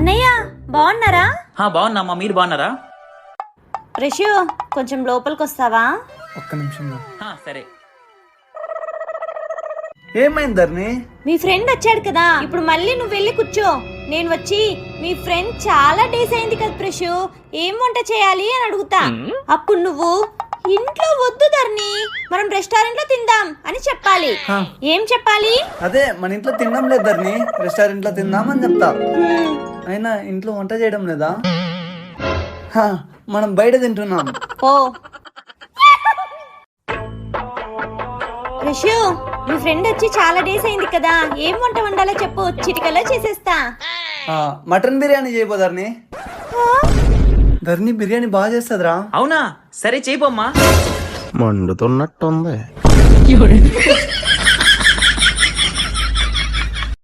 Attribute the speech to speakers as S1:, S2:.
S1: అన్నయ్య బాగున్నారా?
S2: బాగున్నామ్మా, మీరు బాగున్నారా?
S1: రిషు కొంచెం లోపలికి వస్తావా?
S3: ఒక్క నిమిషం.
S2: సరే.
S3: ఏమైంది ధర్ని?
S1: మీ ఫ్రెండ్ వచ్చాడు కదా, ఇప్పుడు మళ్ళీ నువ్వు వెళ్ళి కూర్చో. నేను వచ్చి మీ ఫ్రెండ్ చాలా డేస్ అయింది కదా ప్రిషు, ఏం వంట చేయాలి అని అడుగుతా. అప్పుడు నువ్వు ఇంట్లో వద్దు ధర్ని, మనం రెస్టారెంట్ లో తిందాం అని చెప్పాలి. ఏం చెప్పాలి?
S3: అదే మన ఇంట్లో తినడం లేదు ధర్ని, రెస్టారెంట్ లో తిందామని చెప్తా. అయినా ఇంట్లో వంట చేయడం లేదా? మనం బయట తింటున్నాం.
S1: ఓ రిషు, మీ ఫ్రెండ్ వచ్చి చాలా డేస్ అయింది కదా, ఏం వంట వండాలో చెప్పు, చిటికలో చేసేస్తా.
S3: మటన్ బిర్యానీ చేయబో ధర్ని. ధర్ని బిర్యానీ బాగా చేస్తుందిరా.
S2: అవునా? సరే చేయబోమ్మా.
S4: మండుతున్నట్టుంది.